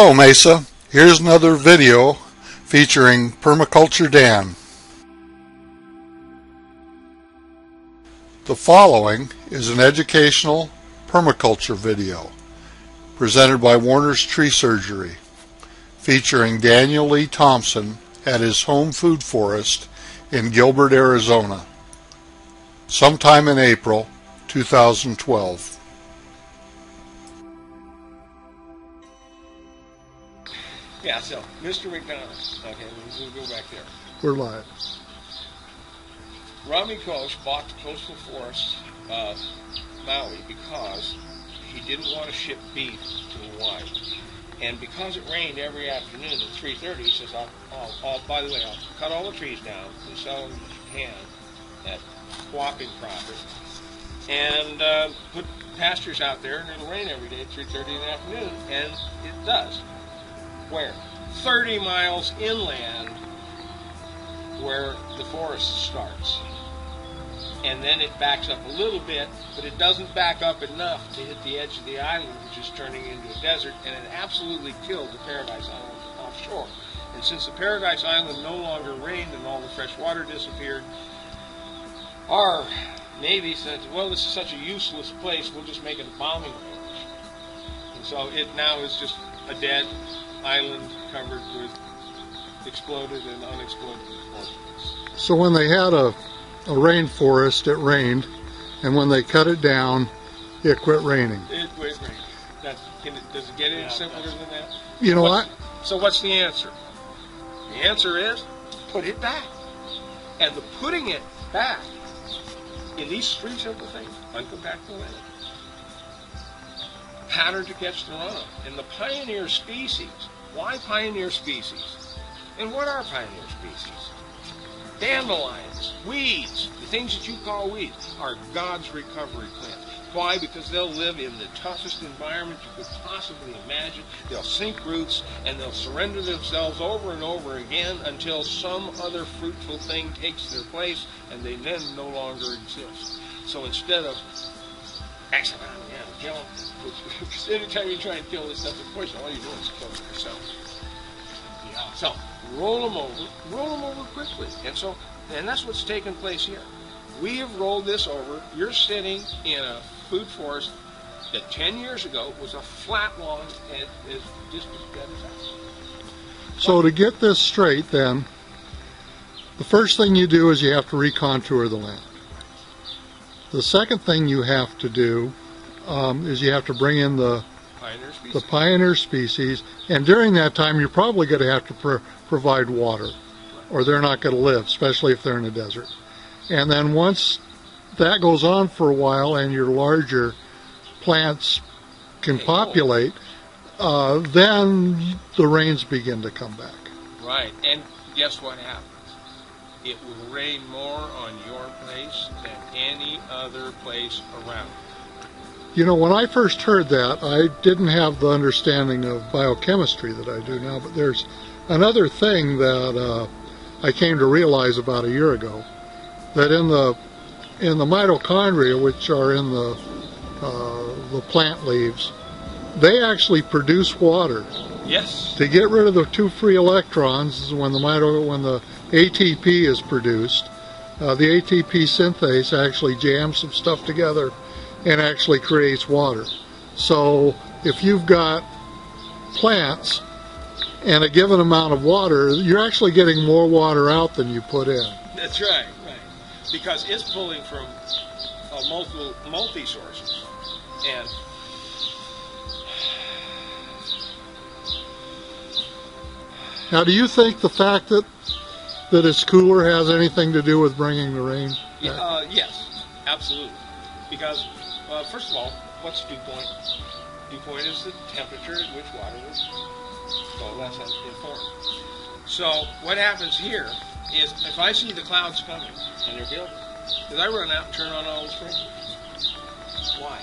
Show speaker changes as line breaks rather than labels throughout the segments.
Hello Mesa, here's another video featuring Permaculture Dan. The following is an educational permaculture video presented by Warner's Tree Surgery featuring Daniel Lee Thompson at his home food forest in Gilbert, Arizona, sometime in April 2012.
Yeah, so, Mr. McDonald. Okay, we'll go back there.
We're live.
Rami Koch bought the coastal forests of Maui because he didn't want to ship beef to Hawaii. And because it rained every afternoon at 3:30, he says, by the way, I'll cut all the trees down and sell them to Japan at whopping profit. And put pastures out there, and it'll rain every day at 3:30 in the afternoon. And it does. Where? 30 miles inland where the forest starts. And then it backs up a little bit, but it doesn't back up enough to hit the edge of the island, which is turning into a desert, and it absolutely killed the Paradise Island offshore. And since the Paradise Island no longer rained and all the fresh water disappeared, our Navy said, well, this is such a useless place, we'll just make it a bombing range. And so it now is just a dead island covered with exploded and unexploded ordnance.
So when they had a rainforest, it rained, and when they cut it down, it quit raining.
It quit raining. Does it get any simpler than that?
You know what?
So what's the answer? The answer is put it back. And the putting it back in these three simple things: uncompact the land, pattern to catch the runoff, and the pioneer species. Why pioneer species? And what are pioneer species? Dandelions, weeds, the things that you call weeds, are God's recovery plants. Why? Because they'll live in the toughest environment you could possibly imagine. They'll sink roots, and they'll surrender themselves over and over again until some other fruitful thing takes their place, and they then no longer exist. So instead of X amount, kill them. Because anytime you try and kill this stuff with poison, all you're doing is killing yourself. Yeah. So roll them over quickly. And that's what's taken place here. We have rolled this over. You're sitting in a food forest that 10 years ago was a flat lawn and is just as dead as that.
So to get this straight then, the first thing you do is you have to recontour the land. The second thing you have to do is you have to bring in the pioneer species, and during that time you're probably going to have to provide water, or they're not going to live, especially if they're in a desert. And then once that goes on for a while and your larger plants can populate, then the rains begin to come back.
Right, and guess what happens? It will rain more on your place than any other place around.
You know, when I first heard that, I didn't have the understanding of biochemistry that I do now, but there's another thing that I came to realize about a year ago, that in the mitochondria, which are in the plant leaves, they actually produce water.
Yes.
To get rid of the two free electrons, when the ATP is produced, the ATP synthase actually jams some stuff together and actually creates water. So if you've got plants and a given amount of water, you're actually getting more water out than you put in.
That's right, right. Because it's pulling from multi sources. And
now, do you think the fact that it's cooler has anything to do with bringing the rain?
Yes, absolutely. Because, first of all, what's dew point? Dew point is the temperature at which water will coalesce and form. So what happens here is, if I see the clouds coming and they're building, because I run out and turn on all the sprinklers. Why?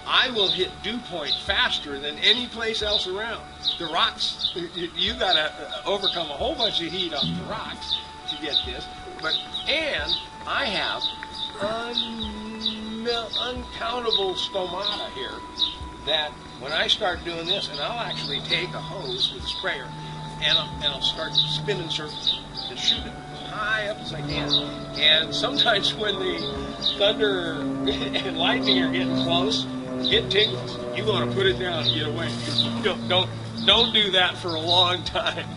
I will hit dew point faster than any place else around. The rocks, you got to overcome a whole bunch of heat off the rocks to get this. And I have uncountable stomata here that when I start doing this, and I'll actually take a hose with a sprayer, and I'll start spinning circles and shoot it high up as I can. And sometimes when the thunder and lightning are getting close, it tingles. You want to put it down and get away. Don't do that for a long time.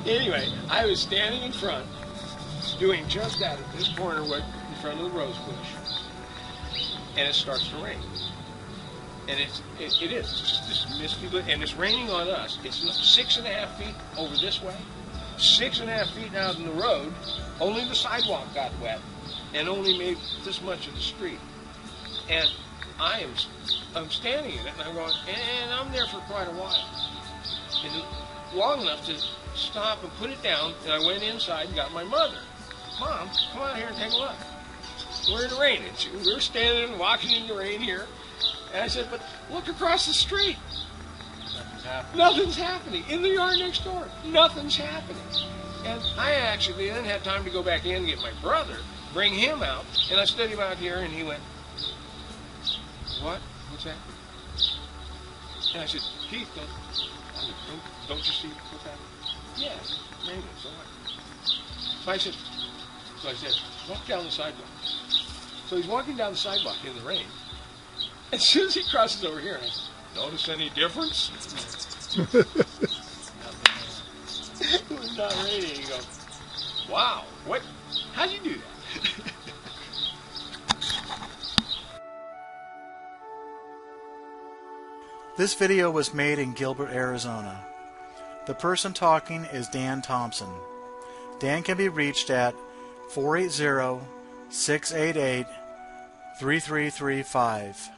Anyway, I was standing in front, doing just that at this corner in front of the rose bush, and it starts to rain. And it is just this misty, and it's raining on us. It's 6.5 feet over this way, 6.5 feet out in the road. Only the sidewalk got wet, and only made this much of the street. And I'm standing in it, and I'm going, and I'm there for quite a while, and long enough to stop and put it down. And I went inside and got my mother. Mom, come out here and take a look. We're in the rain. And we were standing and walking in the rain here. And I said, but look across the street. Nothing's happening. In the yard next door, nothing's happening. And I actually then had time to go back in and get my brother, bring him out, and I stood him out here, and he went, what? What's that? And I said, Keith, don't you see what's happening? Yeah, it's raining, so what? So I said, walk down the sidewalk. So he's walking down the sidewalk in the rain. As soon as he crosses over here, I said, notice any difference? It was not raining. He goes, wow, what? How'd you do that?
This video was made in Gilbert, Arizona. The person talking is Dan Thompson. Dan can be reached at 480-688-3335.